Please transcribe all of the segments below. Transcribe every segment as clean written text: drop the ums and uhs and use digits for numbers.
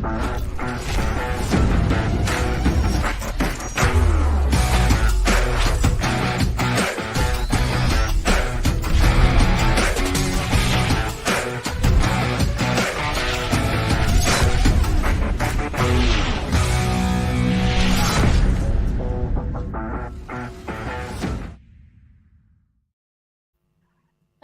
Hello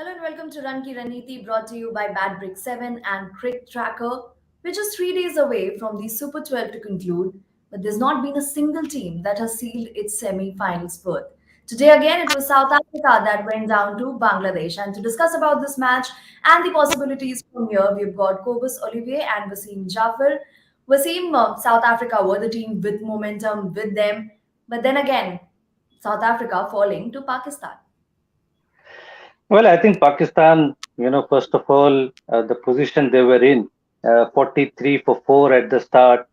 and welcome to Runneeti, brought to you by Bad Brick 7 and CricTracker. We're just 3 days away from the Super 12 to conclude, but there's not been a single team that has sealed its semi-finals berth. Today again, it was South Africa that went down to Bangladesh. And to discuss about this match and the possibilities from here, we've got Cobus Olivier and Wasim Jaffer. Wasim, South Africa were the team with momentum with them, but then again, South Africa falling to Pakistan. Well, I think Pakistan, first of all, the position they were in, 43 for 4 at the start,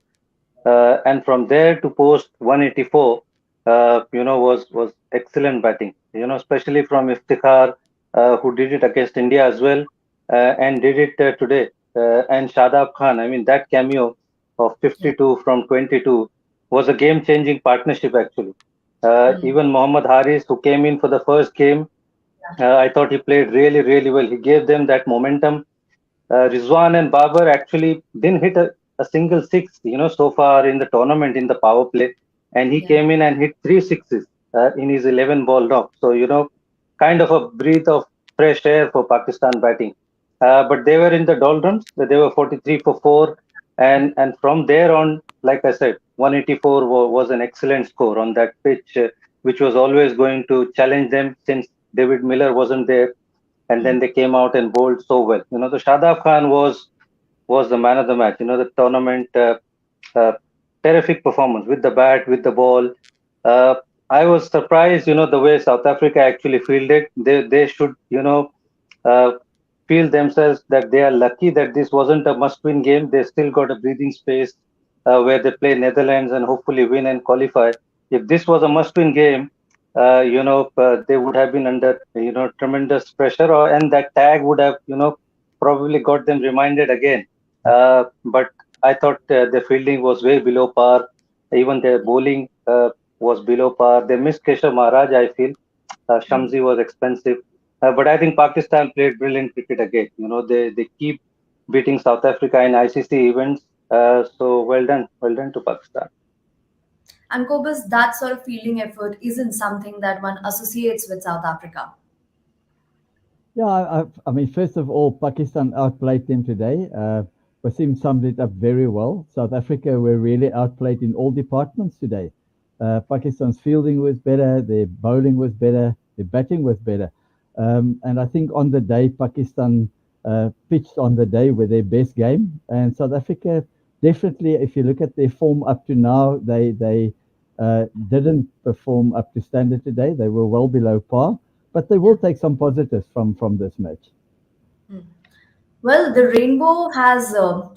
and from there to post 184, was excellent batting. Especially from Iftikhar, who did it against India as well, and did it today. And Shadab Khan, I mean, that cameo of Yeah. 52 from 22 was a game-changing partnership actually. Hmm. Even Mohammad Haris, who came in for the first game, I thought he played really, really well. He gave them that momentum. Rizwan and Babar actually didn't hit a single six, so far in the tournament in the power play. And he Yeah. came in and hit three sixes in his 11 ball knock. So, kind of a breath of fresh air for Pakistan batting. But they were in the doldrums. They were 43 for 4. And from there on, like I said, 184 was an excellent score on that pitch, which was always going to challenge them since David Miller wasn't there, and Hmm. then they came out and bowled so well. The Shadab Khan was the man of the match. The tournament uh, terrific performance with the bat, with the ball. Uh, I was surprised, the way South Africa actually fielded. They should, uh, feel themselves that they are lucky that this wasn't a must-win game. They still got a breathing space where they play Netherlands and hopefully win and qualify. If this was a must-win game, they would have been under, tremendous pressure, and that tag would have, probably got them reminded again. But I thought the fielding was way below par. Even their bowling was below par. They missed Keshav Maharaj, I feel. Hmm. Shamsi was expensive. But I think Pakistan played brilliant cricket again. They keep beating South Africa in ICC events. So well done to Pakistan. And Cobus, that sort of fielding effort isn't something that one associates with South Africa. Yeah, I mean, first of all, Pakistan outplayed them today. Wasim summed it up very well. South Africa were really outplayed in all departments today. Pakistan's fielding was better, their bowling was better, their batting was better. And I think on the day, Pakistan pitched on the day with their best game. And South Africa, definitely, if you look at their form up to now, they didn't perform up to standard today. They were well below par, but they will take some positives from this match. Hmm. Well, the rainbow has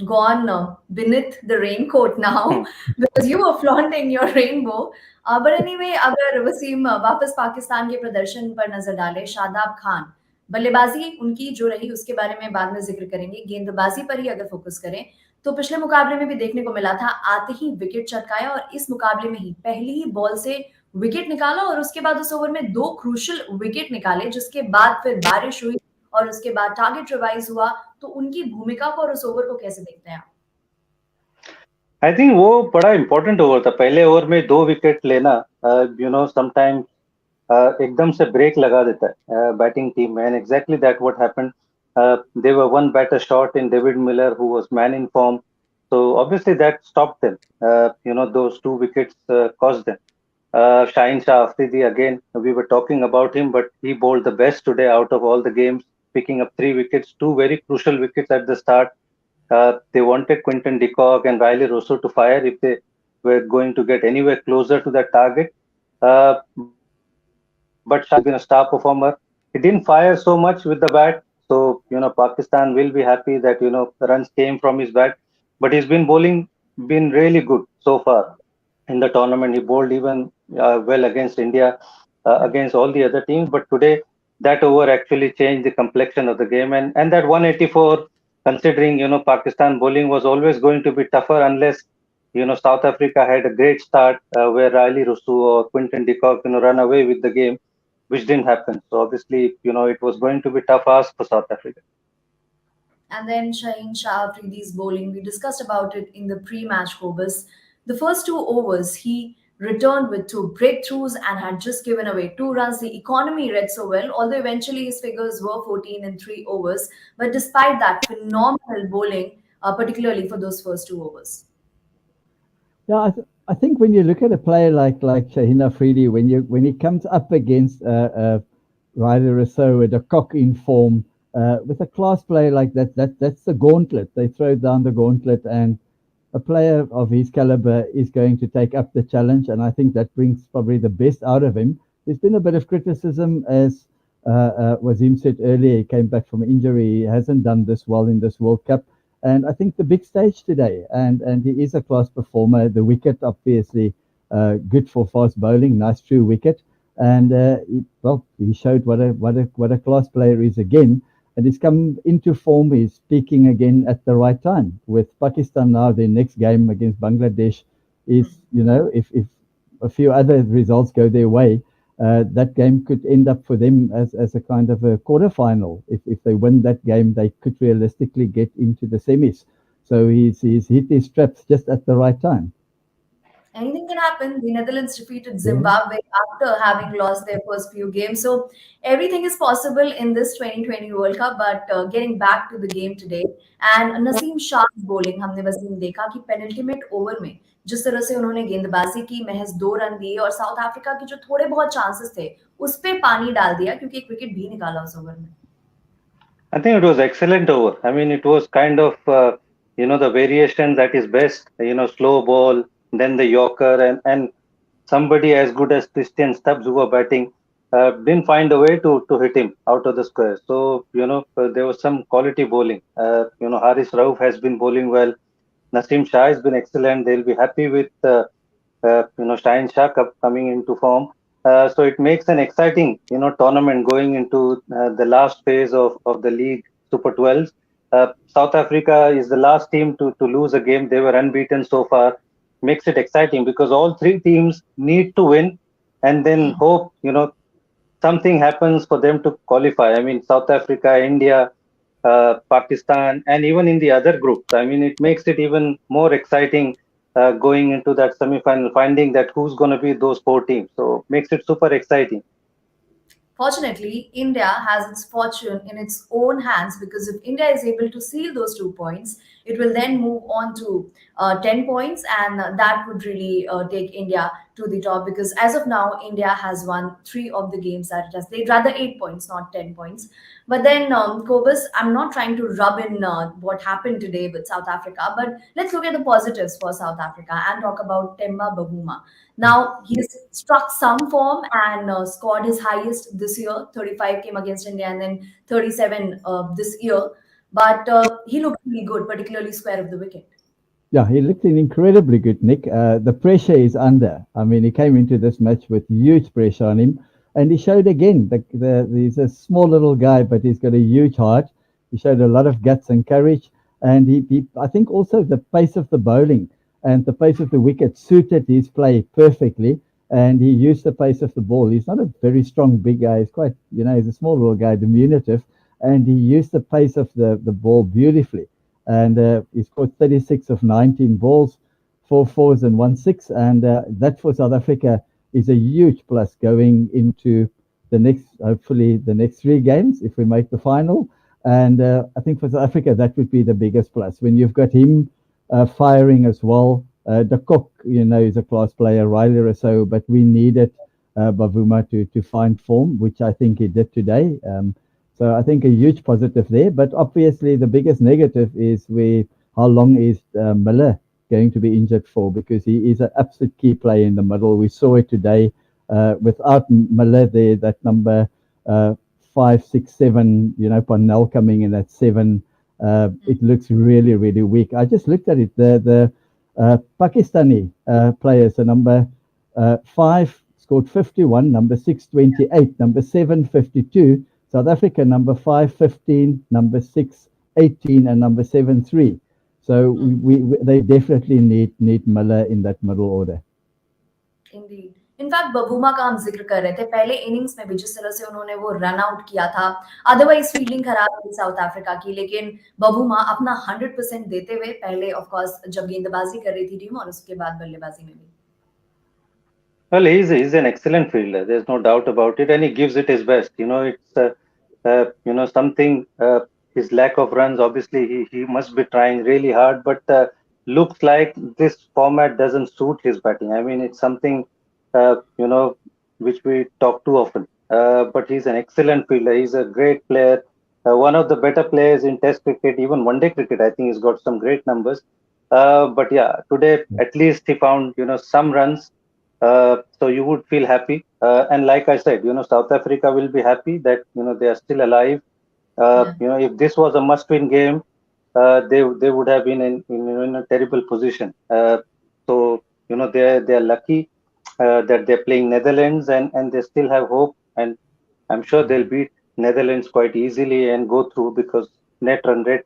gone beneath the raincoat now because you were flaunting your rainbow. But anyway, अगर वसीम वापस पाकिस्तान के प्रदर्शन पर नजर डाले, शादाब खान बल्लेबाजी उनकी जो रही उसके बारे में बाद में जिक्र करेंगे। गेंदबाजी पर ही अगर फोकस करें तो पिछले मुकाबले में भी देखने को मिला था, आते ही विकेट चटकाया और इस मुकाबले में ही पहली ही बॉल से विकेट निकाला और उसके बाद उस ओवर में दो क्रूशल विकेट निकाले, जिसके बाद फिर बारिश हुई और उसके बाद टारगेट रिवाइज हुआ। तो उनकी भूमिका को और उस ओवर को कैसे देखते हैं आप? I think वो बड़ा important ओवर था. पहले ओवर में 2 विकेट लेना, sometimes एकदम से ब्रेक लगा देता है बैटिंग टीम में, and exactly that what happened. They were one batter short in David Miller, who was man in form. So obviously that stopped them. Those 2 wickets cost them. Shaheen Shah Afridi, again, we were talking about him, but he bowled the best today out of all the games, picking up 3 wickets, 2 very crucial wickets at the start. They wanted Quinton de Kock and Riley Rosso to fire if they were going to get anywhere closer to that target. But Shaheen Shah has been a star performer. He didn't fire so much with the bat. So, Pakistan will be happy that, the runs came from his bat. But he's been bowling, been really good so far in the tournament. He bowled even well against India, against all the other teams. But today, that over actually changed the complexion of the game. And that 184 considering, Pakistan bowling was always going to be tougher unless, South Africa had a great start where Riley Russell or Quinton de Kock, run away with the game, which didn't happen. So obviously, it was going to be tough ask for South Africa. And then Shaheen Shah Afridi's bowling. We discussed about it in the pre-match Cobus. The first 2 overs, he returned with 2 breakthroughs and had just given away 2 runs. The economy read so well, although eventually his figures were 14 in 3 overs. But despite that, phenomenal bowling, particularly for those first 2 overs. Yeah, I think when you look at a player like Shaheen Afridi, when he comes up against Ryder Rousseau with a cock in form, with a class player like that's the gauntlet. They throw down the gauntlet, and a player of his caliber is going to take up the challenge, and I think that brings probably the best out of him. There's been a bit of criticism, as Wazim said earlier. He came back from injury. He hasn't done this well in this World Cup, and I think the big stage today, and he is a class performer. The wicket, obviously, good for fast bowling, nice true wicket, and he showed what a class player is again. And he's come into form. He's peaking again at the right time. With Pakistan now, their next game against Bangladesh is, if a few other results go their way, that game could end up for them as a kind of a quarterfinal. If they win that game, they could realistically get into the semis. So he's hit his straps just at the right time. Anything can happen. The Netherlands defeated Yeah. Zimbabwe after having lost their first few games. So everything is possible in this 2020 World Cup. But getting back to the game today, and Naseem Shah's bowling, हमने वसीम देखा कि penultimate over में जिस तरह से उन्होंने गेंदबाजी की, महज 2 रन दिए और साउथ अफ्रीका के जो थोड़े बहुत चांसेस थे उस पे पानी डाल दिया क्योंकि एक विकेट भी निकाला उस ओवर में. I think it was excellent over. I mean, it was kind of, the variation that is best, slow ball, then the Yorker, and somebody as good as Christian Stubbs, who were batting, didn't find a way to hit him out of the square. So, there was some quality bowling. Haris Rauf has been bowling well. Naseem Shah has been excellent. They'll be happy with Shaheen Shah coming into form. So it makes an exciting tournament going into the last phase of the league Super 12s. South Africa is the last team to lose a game. They were unbeaten so far. Makes it exciting because all three teams need to win and then hope something happens for them to qualify. I mean, South Africa, India, Pakistan, and even in the other groups. I mean, it makes it even more exciting going into that semi-final, finding that who's going to be those 4 teams. So makes it super exciting. Fortunately, India has its fortune in its own hands because if India is able to seal those 2 points, it will then move on to 10 points, and that would really take India to the top because as of now, India has won 3 of the games that it has. They'd rather 8 points, not 10 points. But then, Kobus, I'm not trying to rub in what happened today with South Africa, but let's look at the positives for South Africa and talk about Temba Bavuma. Now, he's struck some form and scored his highest this year. 35 came against India and then 37 this year. But he looked really good, particularly square of the wicket. Yeah, he looked incredibly good, Nick. The pressure is under. I mean, he came into this match with huge pressure on him, and he showed again. He's a small little guy, but he's got a huge heart. He showed a lot of guts and courage, and I think also the pace of the bowling and the pace of the wicket suited his play perfectly. And he used the pace of the ball. He's not a very strong big guy. He's quite, he's a small little guy, diminutive, and he used the pace of the ball beautifully. And he scored 36 of 19 balls, 4 4s and 1 6. And that for South Africa is a huge plus going into hopefully the next 3 games if we make the final. And I think for South Africa, that would be the biggest plus. When you've got him firing as well, De Kock, is a class player, Riley or so, but we needed Bavuma to find form, which I think he did today. So I think a huge positive there. But obviously, the biggest negative is how long is Miller going to be injured for? Because he is an absolute key player in the middle. We saw it today. Without Miller there, that number 5, 6, 7, Parnell coming in at 7, it looks really, really weak. I just looked at it. The Pakistani players, the number 5 scored 51, number 6, 28, number 7, 52. South Africa, number 5, 15, number 6, 18 and number 7 3. So they definitely need Miller in that middle order. Indeed in fact बबूमा का हम जिक्र कर रहे थे पहले innings में भी जिस तरह से उन्होंने वो रन आउट किया था अदरवाइज फील्डिंग खराब थी साउथ अफ्रीका की लेकिन बबूमा अपना 100% देते हुए पहले ऑफ कोर्स जब गेंदबाजी कर रही थी टीम और उसके बाद बल्लेबाजी में भी Well, he's an excellent fielder. There's no doubt about it, and he gives it his best. It's something. His lack of runs, obviously, he must be trying really hard, but looks like this format doesn't suit his batting. I mean, it's something uh, you know which we talk too often. But he's an excellent fielder. He's a great player. One of the better players in Test cricket, even one-day cricket. I think he's got some great numbers. But yeah, today at least he found some runs, so you would feel happy. And like I said, South Africa will be happy that they are still alive. Yeah. If this was a must-win game, they would have been in a terrible position. So they're lucky that they're playing Netherlands and they still have hope. And I'm sure they'll beat Netherlands quite easily and go through because net run rate.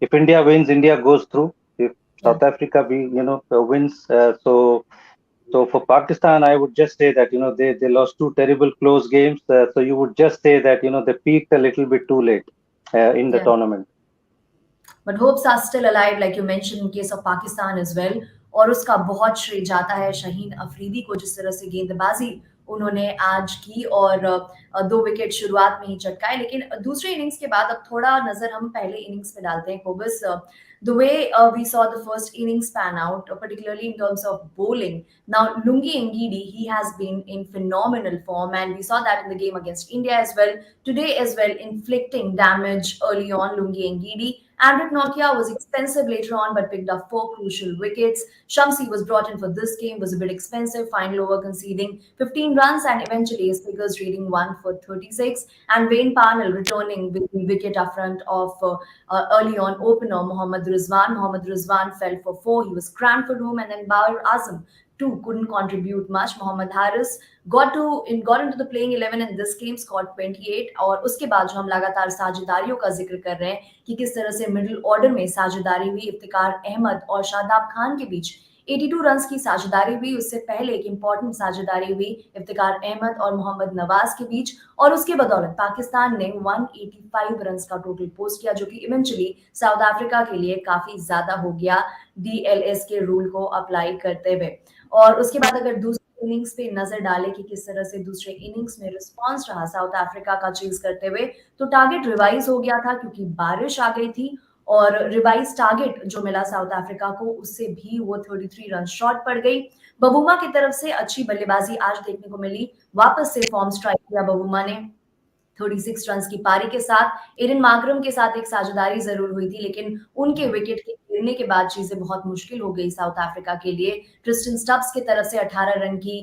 If India wins, India goes through. If Yeah. South Africa wins, so for Pakistan, I would just say that they lost two terrible close games. So you would just say that they peaked a little bit too late in the Yeah. tournament. But hopes are still alive, like you mentioned, in case of Pakistan as well. और उसका बहुत श्रेय जाता है शाहीन अफरीदी को जिस तरह से गेंदबाजी उन्होंने आज की और 2 विकेट शुरुआत में ही चटकाए लेकिन दूसरे इनिंग्स के बाद अब थोड़ा नजर हम पहले इनिंग्स पे डालते हैं कोबस the way we saw the first innings pan out, particularly in terms of bowling. Now, Lungi Ngidi, he has been in phenomenal form, and we saw that in the game against India as well. Today as well, inflicting damage early on, Lungi Ngidi. Andrik Nokia was expensive later on, but picked up 4 crucial wickets. Shamsi was brought in for this game, was a bit expensive, final over conceding 15 runs, and eventually his figures reading 1 for 36. And Wayne Parnell returning with the wicket up front of early on opener Mohammad Rizwan. Mohammad Rizwan fell for 4. He was cramped for room, and then Bauer Azam too couldn't contribute much. Mohammad Harris got into the playing 11 in this game, scored 28. और उसके बाद जो हम लगातार साझेदारियों का जिक्र कर रहे हैं कि किस तरह से मिडिल ऑर्डर में साझेदारी हुई इफ्तिकार अहमद और शादाब खान के बीच 82 रन्स की साझेदारी हुई उससे पहले एक इंपॉर्टेंट साझेदारी हुई इफ्तिकार अहमद और मोहम्मद नवाज के बीच और उसके बदौलत पाकिस्तान ने 185 रन्स का टोटल पोस्ट किया जो कि इवेंचुअली साउथ अफ्रीका के लिए काफी ज्यादा हो गया डीएलएस के रूल को अप्लाई करते हुए और उसके बाद अगर दूसरे इनिंग्स पे नजर डाले कि किस तरह से दूसरे इनिंग्स में रिस्पांस रहा साउथ अफ्रीका का चेज करते हुए तो टारगेट रिवाइज हो गया था क्योंकि बारिश आ गई थी और रिवाइज टारगेट जो मिला साउथ अफ्रीका को उससे भी वो 33 रन शॉर्ट पड़ गई बबूमा की तरफ से अच्छी बल्लेबाजी आज देखने को मिली वापस से फॉर्म स्ट्राइक किया बबूमा ने 36 रन की पारी के साथ एडन मार्करम के साथ एक साझेदारी जरूर हुई थी लेकिन उनके विकेट के गिरने के बाद चीजें बहुत मुश्किल हो गई साउथ अफ्रीका के लिए ट्रिस्टन स्टब्स की तरफ से 18 रन का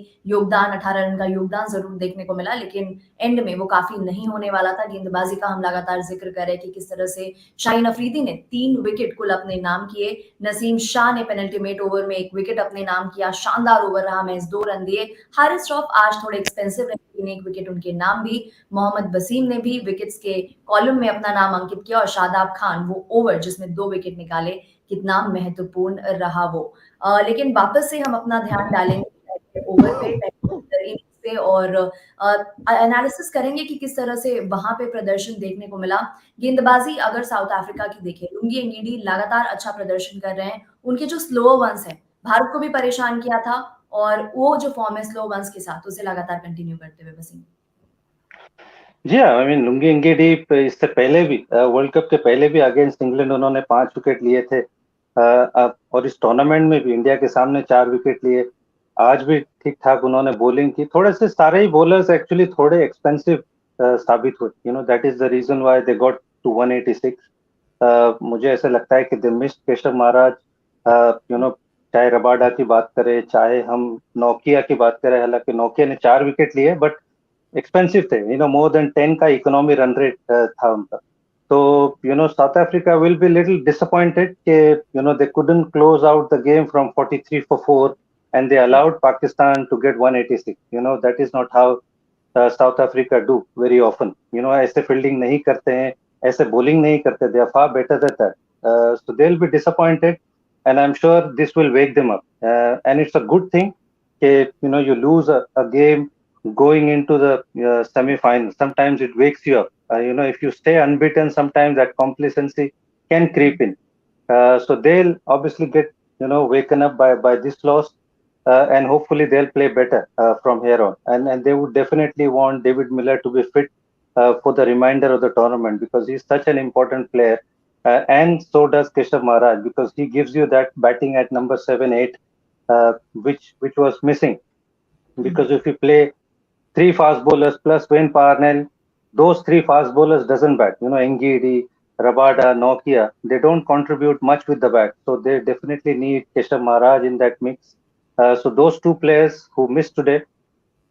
योगदान जरूर देखने को मिला लेकिन एंड में वो काफी नहीं होने वाला था गेंदबाजी का हम लगातार जिक्र करें कि किस तरह से शाहीन अफरीदी ने 3 विकेट कुल अपने नाम किए नसीम शाह ने पेनल्टीमेट ओवर में 1 विकेट अपने नाम किया शानदार ओवर रहा महज 2 रन दिए हारिस रॉफ आज थोड़े एक्सपेंसिव रहे 1 विकेट उनके नाम भी मोहम्मद वसीम ने भी विकेट्स के कॉलम में अपना नाम अंकित किया और शादाब खान वो ओवर जिसमें 2 विकेट निकाले कितना महत्वपूर्ण रहा वो लेकिन वापस से हम अपना ध्यान डालेंगे ओवर पे और एनालिसिस करेंगे कि किस तरह से वहां पे प्रदर्शन देखने को मिला गेंदबाजी अगर साउथ अफ्रीका की देखें लुंगी एंगीडी लगातार अच्छा प्रदर्शन कर रहे हैं उनके जो स्लो वंस हैं भारत को भी परेशान किया था और वो जो फॉर्म है स्लो वंस के साथ उसे लगातार कंटिन्यू करते हुए वसीम जी हाँ आई मीन लुंगी इंगेडी इससे पहले भी वर्ल्ड कप के पहले भी अगेंस्ट इंग्लैंड उन्होंने 5 विकेट लिए थे और इस टूर्नामेंट में भी इंडिया के सामने 4 विकेट लिए आज भी ठीक ठाक उन्होंने बॉलिंग की थोड़े से सारे ही बॉलर्स एक्चुअली थोड़े एक्सपेंसिव साबित हुए that is the reason why they got to 186 मुझे ऐसा लगता है कि दे मिस्ड केशव महाराज चाहे रबाडा की बात करें चाहे हम नोकिया की बात करें हालांकि नोकिया ने 4 विकेट लिए बट एक्सपेंसिव थे मोर देन 10 का इकोनॉमी रन रेट था उनका तो South Africa will be little disappointed कि they couldn't close out the game from 43 for 4 and they allowed Pakistan to get 186 that is not how South Africa do very often ऐसे fielding नहीं करते हैं ऐसे bowling नहीं करते. They are far better than that. So they'll be disappointed, and I'm sure this will wake them up. And it's a good thing that you lose a game going into the semi-final. Sometimes it wakes you up. If you stay unbeaten, sometimes that complacency can creep in. So they'll obviously get waken up by this loss, and hopefully they'll play better from here on. And they would definitely want David Miller to be fit for the remainder of the tournament, because he's such an important player. And so does Keshav Maharaj, because he gives you that batting at number 7, 8, which was missing. Because if you play three fast bowlers plus Wayne Parnell, those three fast bowlers doesn't bat. Ngidi, Rabada, Nokia, they don't contribute much with the bat. So they definitely need Keshav Maharaj in that mix. So those two players who missed today,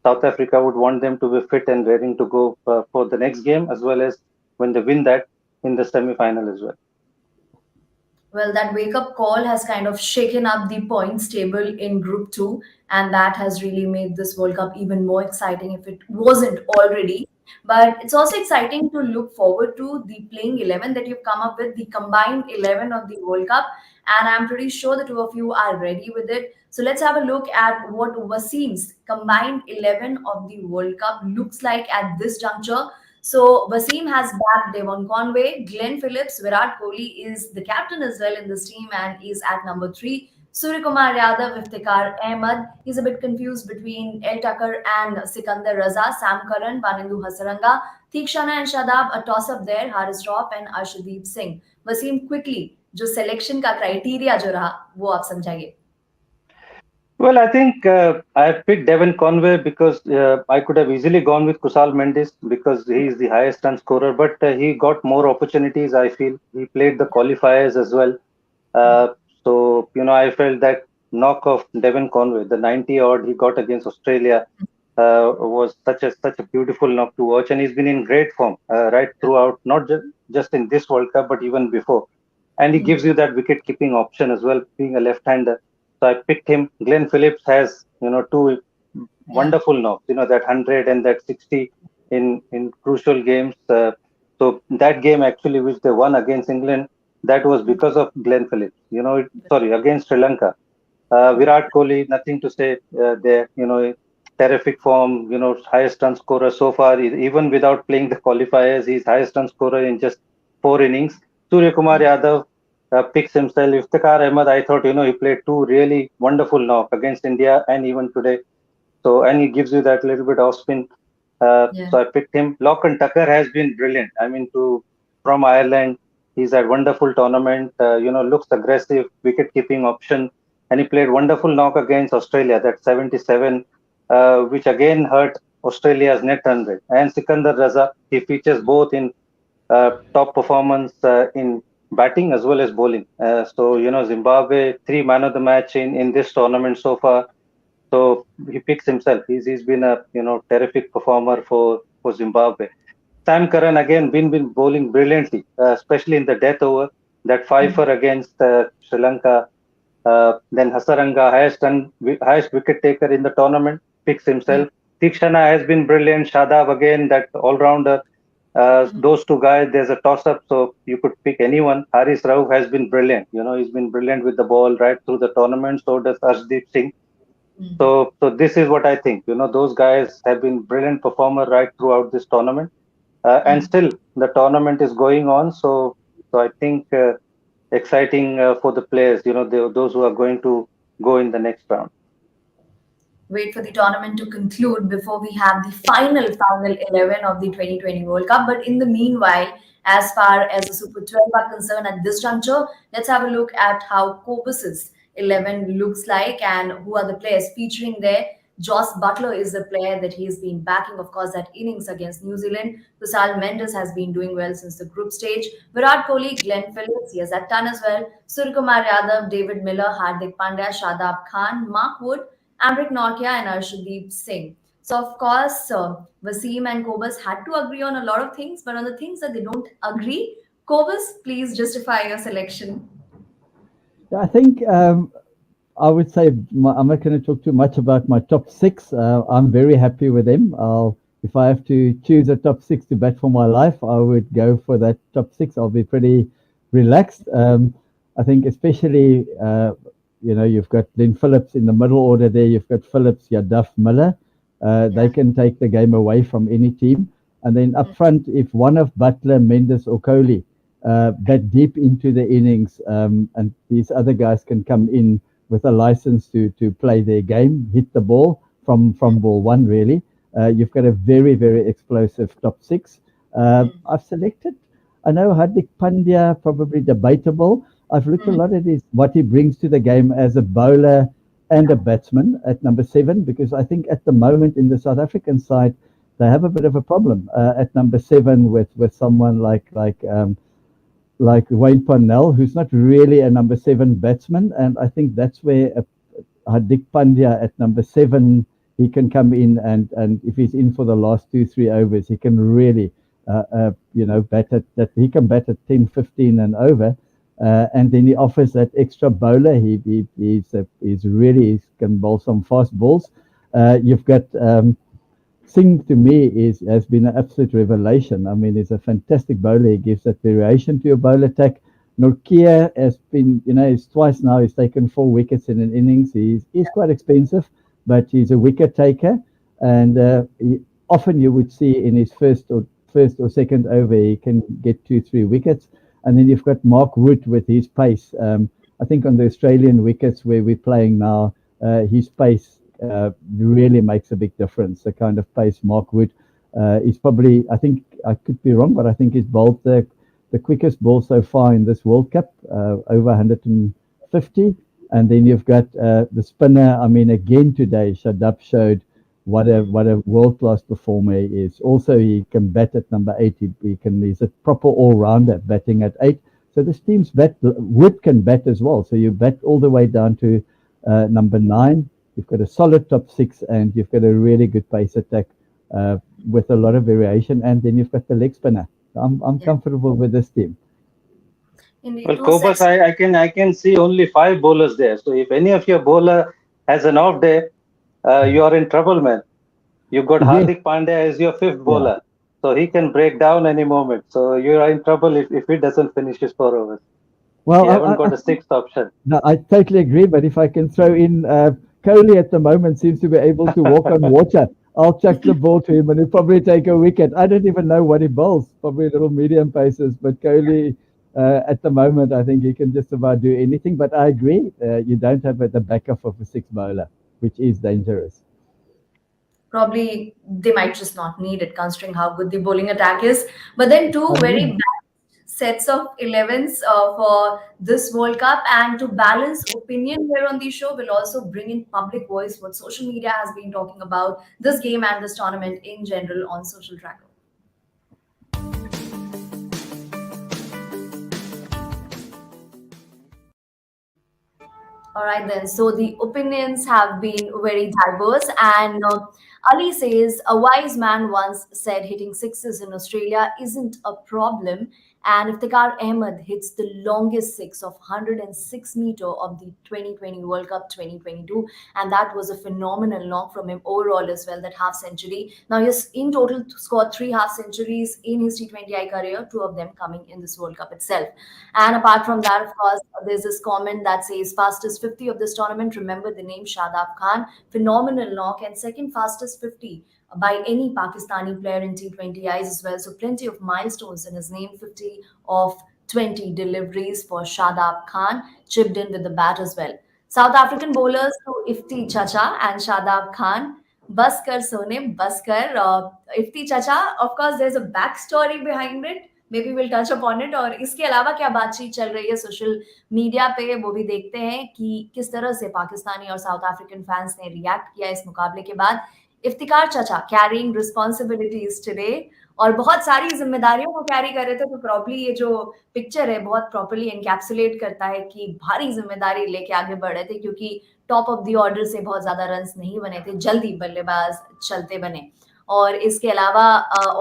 South Africa would want them to be fit and ready to go for the next game, as well as when they win that in the semi-final as well. Well, that wake up call has kind of shaken up the points table in Group 2, and that has really made this World Cup even more exciting if it wasn't already. But it's also exciting to look forward to the playing 11 that you've come up with, the combined 11 of the World Cup. And I'm pretty sure the two of you are ready with it. So let's have a look at what Wasim's combined 11 of the World Cup looks like at this juncture. So Wasim has backed Devon Conway, Glenn Phillips, Virat Kohli is the captain as well in this team and is at number 3. Suryakumar Yadav, Iftikhar Ahmed. He's a bit confused between El Tucker and Sikandar Raza, Sam Curran, Banindu Hasaranga, Thikshana and Shadab, a toss-up there, Haris Rauf and Arshdeep Singh. Wasim, quickly, जो selection का criteria जो रहा वो आप समझाइए. Well, I think I picked Devon Conway because I could have easily gone with Kusal Mendis because he is the highest run scorer, but he got more opportunities, I feel. He played the qualifiers as well. Uh, so, I felt that knock of Devon Conway, the 90 odd he got against Australia, was such a beautiful knock to watch. And he's been in great form right throughout, not just in this World Cup, but even before. And he gives you that wicket keeping option as well, being a left-hander. So I picked him. Glenn Phillips has, two Yeah. wonderful knocks, that 100 and that 60 in crucial games. So that game actually, which they won against England, that was because of Glenn Phillips. Sorry, against Sri Lanka. Virat Kohli, nothing to say there. Terrific form. Highest run scorer so far. Even without playing the qualifiers, he's highest run scorer in just 4 innings. Surya Kumar Yadav picks himself. Iftikhar Ahmed, I thought, he played two really wonderful knock against India and even today. So, and he gives you that little bit of spin. Yeah. So I picked him. Lachlan Tucker has been brilliant. I mean, from Ireland, he's had wonderful tournament. Looks aggressive, wicket keeping option, and he played wonderful knock against Australia. That 77, which again hurt Australia's net run rate. And Sikandar Raza, he features both in top performance in batting as well as bowling. So, Zimbabwe, 3 man of the match in this tournament so far. So he picks himself. He's been a terrific performer for Zimbabwe. Sam Curran again been bowling brilliantly, especially in the death over. That fifer against Sri Lanka. Then Hasaranga, highest wicket taker in the tournament, picks Yeah. himself. Thikshana has been brilliant. Shadab again, that all rounder. Those two guys, there's a toss up, so you could pick anyone. Haris Rauf has been brilliant. He's been brilliant with the ball right through the tournament. So does Arshdeep Singh. So this is what I think. Those guys have been brilliant performer right throughout this tournament, and still the tournament is going on. So I think exciting for the players. Those who are going to go in the next round. Wait for the tournament to conclude before we have the final 11 of the 2020 World Cup. But in the meanwhile, as far as the Super 12 are concerned at this juncture, let's have a look at how Cobus's 11 looks like and who are the players featuring there. Joss Butler is the player that he's been backing, of course, that innings against New Zealand. Kusal Mendes has been doing well since the group stage. Virat Kohli, Glenn Phillips, he has that done as well. Suryakumar Yadav, David Miller, Hardik Pandya, Shadab Khan, Mark Wood, Amrit Nokia and Arshdeep Singh. So, of course, Wasim and Kobus had to agree on a lot of things, but on the things that they don't agree, Kobus, please justify your selection. I think I would say I'm not going to talk too much about my top 6. I'm very happy with them. if I have to choose a top six to bat for my life, I would go for that top six. I'll be pretty relaxed. I think especially, you've got Glenn Phillips in the middle order there. You've got Phillips, Yadav, Miller. They Yeah. can take the game away from any team. And then up Mm, front, if one of Butler, Mendes, or Kohli bat deep into the innings, and these other guys can come in with a license to play their game, hit the ball from mm, ball one, really. You've got a very, very explosive top six. mm, I've selected, I know Hardik Pandya, probably debatable. I've looked a mm. lot at what he brings to the game as a bowler and a batsman at number seven, because I think at the moment in the South African side, they have a bit of a problem at number seven with someone like Wayne Parnell, who's not really a number seven batsman, and I think that's where Hardik Pandya at number seven, he can come in and if he's in for the last 2-3 overs, he can really, bat at that. He can bat at 10, 15 and over. And then he offers that extra bowler. He's really can bowl some fast balls. You've got Singh to me has been an absolute revelation. I mean, he's a fantastic bowler. He gives that variation to your bowl attack. Nortje has been, he's twice now. He's taken 4 wickets in an innings. He's quite expensive, but he's a wicket taker. And often you would see in his first or second over, he can get 2-3 wickets. And then you've got Mark Wood with his pace. I think on the Australian wickets where we're playing now, his pace really makes a big difference. The kind of pace Mark Wood is probably, I think, I could be wrong, but I think he's bowled the quickest ball so far in this World Cup, over 150. And then you've got the spinner. I mean, again today, Shadab showed what a world class performer he is. Also, he can bat at number eight. He's a proper all rounder, batting at eight. So this team's Wood can bat as well. So you bat all the way down to number nine. You've got a solid top six, and you've got a really good pace attack with a lot of variation. And then you've got the leg spinner. I'm Yeah. comfortable with this team. Indeed. Well, No Cobus, sex. I can see only five bowlers there. So if any of your bowler has an off day, you are in trouble, man. You got Yes, Hardik Pandya as your fifth yeah. bowler, so he can break down any moment. So you are in trouble if he doesn't finish his 4 overs. Well, You haven't I got a sixth option. no, I totally agree. But if I can throw in Kohli at the moment seems to be able to walk on water. I'll chuck the ball to him and he'll probably take a wicket. I don't even know what he bowls, probably little medium paces. But Kohli, at the moment, I think he can just about do anything. But I agree, you don't have the backup of a six bowler, which is dangerous. Probably they might just not need it considering how good the bowling attack is. But then two I very mean, balanced sets of 11s for this World Cup, and to balance opinion here on the show, will also bring in public voice what social media has been talking about this game and this tournament in general on Social Tracker. All right, then. So the opinions have been very diverse. And Ali says, a wise man once said hitting sixes in Australia isn't a problem. And Iftikhar Ahmed hits the longest six of 106 meter of the 2020 World Cup 2022. And that was a phenomenal knock from him overall as well, that half century. Now, he's in total scored three half centuries in his T20I career, two of them coming in this World Cup itself. And apart from that, of course, there's this comment that says fastest 50 of this tournament. Remember the name Shadab Khan, phenomenal knock, and second fastest 50 by any Pakistani player in T20Is as well. So plenty of milestones in his name. 50 of 20 deliveries for Shadab Khan, chipped in with the bat as well. South African bowlers to Ifti Chacha and Shadab Khan. Baskar Sone, Baskar. Ifti Chacha, of course, there's a backstory behind it. May be will touch upon it, और इसके अलावा क्या बातचीत चल रही है social media पे वो भी देखते हैं कि किस तरह से पाकिस्तानी और साउथ अफ्रीकन फैंस ने रिएक्ट किया इस मुकाबले के बाद. इफ्तिकार चाचा कैरिंग रिस्पॉन्सिबिलिटीज टुडे, और बहुत सारी जिम्मेदारियों को कैरी कर रहे थे. तो प्रॉब्ली ये जो पिक्चर है बहुत प्रॉपरली एनकैप्सुलेट करता है कि भारी जिम्मेदारी लेके आगे बढ़ रहे थे, क्योंकि टॉप ऑफ द ऑर्डर से बहुत ज्यादा रन्स नहीं बने थे, जल्दी बल्लेबाज चलते बने. और इसके अलावा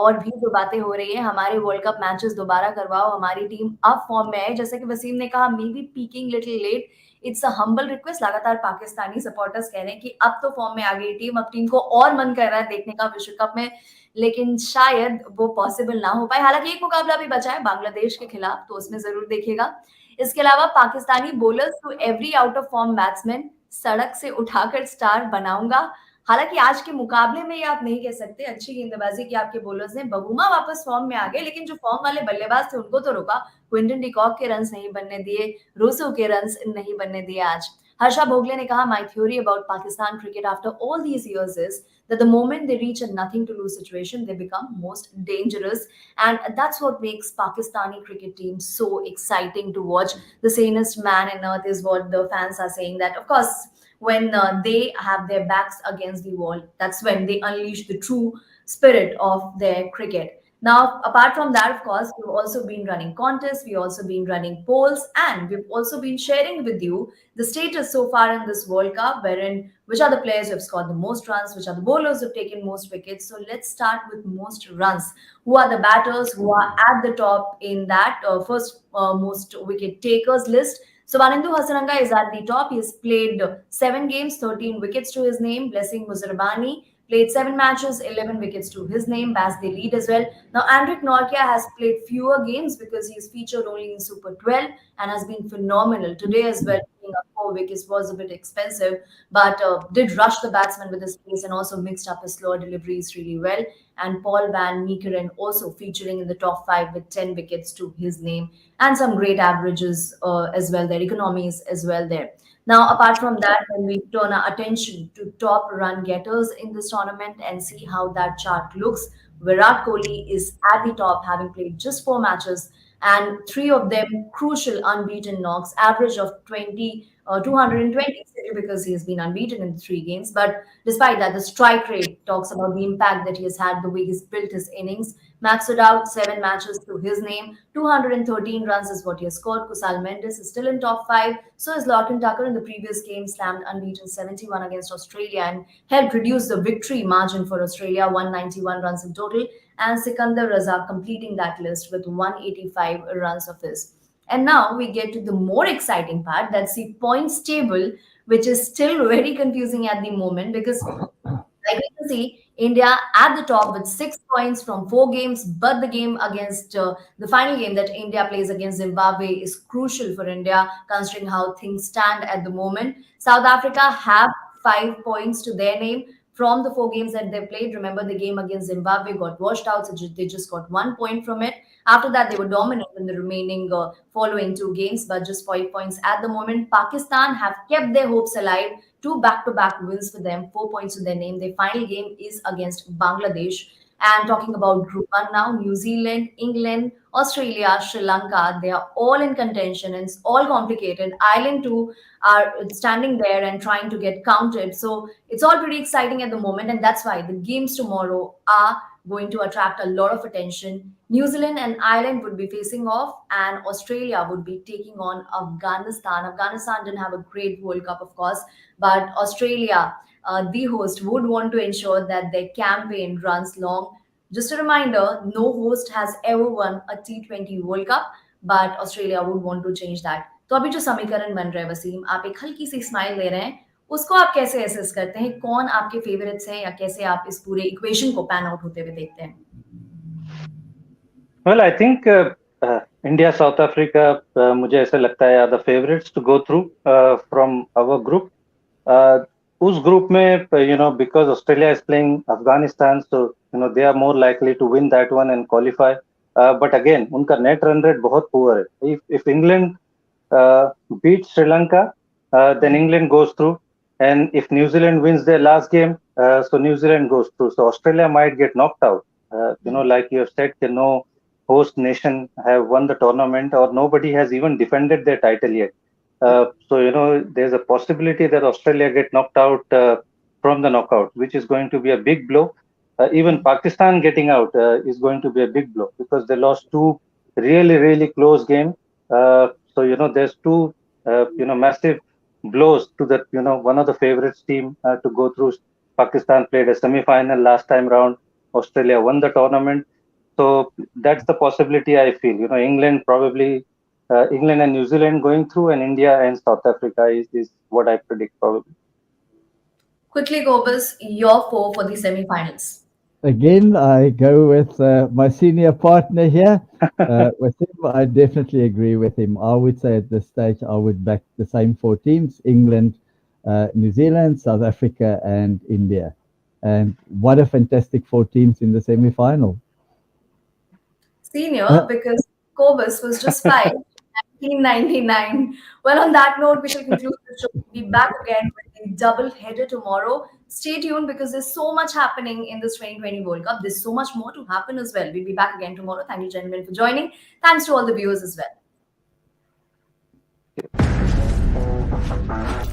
और भी जो बातें हो रही है, हमारे वर्ल्ड कप मैचेस दोबारा करवाओ, हमारी टीम अब फॉर्म में है। जैसे कि वसीम ने कहा, may be peaking little late, it's a humble request. लगातार पाकिस्तानी सपोर्टर्स कह रहे हैं कि अब तो फॉर्म में आ गई टीम, अब टीम को और मन कर रहा है देखने का विश्व कप में, लेकिन शायद वो पॉसिबल ना हो पाए। हालांकि एक मुकाबला भी बचा है बांग्लादेश के खिलाफ, तो उसमें जरूर देखिएगा। इसके अलावा Pakistani bowlers to every out of form batsman, सड़क से उठाकर स्टार बनाऊंगा। हालांकि आज के मुकाबले में ये आप नहीं कह सकते, अच्छी गेंदबाजी की आपके बोलर्स ने, बबूमा वापस फॉर्म में आ गए, लेकिन जो फॉर्म वाले बल्लेबाज थे उनको तो रोका। क्विंटन डिकॉक के रन नहीं बनने दिए, रूसो के रन नहीं बनने दिए आज। हर्षा भोगले ने कहा, my theory about Pakistan cricket after all these years is that the moment they reach a nothing to lose situation, they become most dangerous. And that's what makes Pakistani cricket team so exciting to watch. The sanest man in earth is what the fans are saying. That, of course, when they have their backs against the wall, that's when they unleash the true spirit of their cricket. Now, apart from that, of course, we've also been running contests, we've also been running polls, and we've also been sharing with you the status so far in this World Cup, wherein which are the players who have scored the most runs, which are the bowlers who have taken most wickets. So let's start with most runs. Who are the batters who are at the top in that first most wicket takers list? So Vanendu Hasaranga is at the top. He has played 7 games, 13 wickets to his name. Blessing Muzarbani played 7 matches, 11 wickets to his name. Bas they lead as well. Now Andrik Norkia has played fewer games because he is featured only in Super 12 and has been phenomenal today as well. Picking up 4 wickets was a bit expensive, but did rush the batsman with his pace and also mixed up his slower deliveries really well. And Paul Van Meekeren also featuring in the top 5 with 10 wickets to his name and some great averages as well there, economies as well there. Now, apart from that, when we turn our attention to top run getters in this tournament and see how that chart looks, Virat Kohli is at the top, having played just 4 matches and three of them crucial unbeaten knocks, average of 220 because he has been unbeaten in 3 games. But despite that, the strike rate talks about the impact that he has had, the way he's built his innings. Maxed out 7 matches to his name, 213 runs is what he has scored. Kusal Mendes is still in top 5. So is Lachlan Tucker in the previous game, slammed unbeaten 71 against Australia and helped reduce the victory margin for Australia, 191 runs in total. And Sikandar Raza completing that list with 185 runs of his. And now we get to the more exciting part, that's the points table, which is still very confusing at the moment because like we can see, India at the top with 6 points from 4 games, but the game against the final game that India plays against Zimbabwe is crucial for India, considering how things stand at the moment. South Africa have 5 points to their name from the 4 games that they played. Remember, the game against Zimbabwe got washed out, so they just got 1 point from it. After that, they were dominant in the remaining following 2 games, but just 5 points at the moment. Pakistan have kept their hopes alive, 2 back-to-back wins for them, 4 points to their name. Their final game is against Bangladesh. And talking about Group 1 now, New Zealand, England, Australia, Sri Lanka, they are all in contention and it's all complicated. Ireland too are standing there and trying to get counted. So it's all pretty exciting at the moment, and that's why the games tomorrow are going to attract a lot of attention. New Zealand and Ireland would be facing off, and Australia would be taking on Afghanistan. Afghanistan didn't have a great World Cup, of course, but Australia, the host, would want to ensure that their campaign runs long. Just a reminder, no host has ever won a T20 World Cup, but Australia would want to change that. तो अभी जो समीकरण बन रहा है वसीम, आप एक हल्की सी स्माइल ले रहे हैं, उसको आप कैसे एसेस करते हैं? कौन आपके फेवरेट्स हैं या कैसे आप इस पूरे इक्वेशन को पैन आउट होते हुए देखते हैं? Well, I think India, South Africa, मुझे ऐसा लगता है are the favorites to go through from our group. उस ग्रुप में because Australia is playing Afghanistan, so they are more likely to win that one and qualify. But again, उनका net run rate बहुत poor है. If England beats Sri Lanka, then England goes through. And if New Zealand wins their last game, so New Zealand goes through. So Australia might get knocked out. Like you have said, no host nation have won the tournament or nobody has even defended their title yet. So, there's a possibility that Australia get knocked out from the knockout, which is going to be a big blow. Even Pakistan getting out is going to be a big blow because they lost 2 really close games. So, there's 2, massive blows to the, one of the favorites team to go through. Pakistan played a semi-final last time round. Australia won the tournament. So that's the possibility I feel. England probably, England and New Zealand going through, and India and South Africa is what I predict probably. Quickly, Gobus, your four for the semi-finals. Again, I go with my senior partner here. With him, I definitely agree with him. I would say at this stage, I would back the same four teams: England, New Zealand, South Africa, and India. And what a fantastic four teams in the semi-final. Senior, Uh, because Cobus was just five, 1999. Well, on that note, we shall conclude the show. We'll be back again with a double header tomorrow. Stay tuned because there's so much happening in this 2020 World Cup. There's so much more to happen as well. We'll be back again tomorrow. Thank you, gentlemen, for joining. Thanks to all the viewers as well.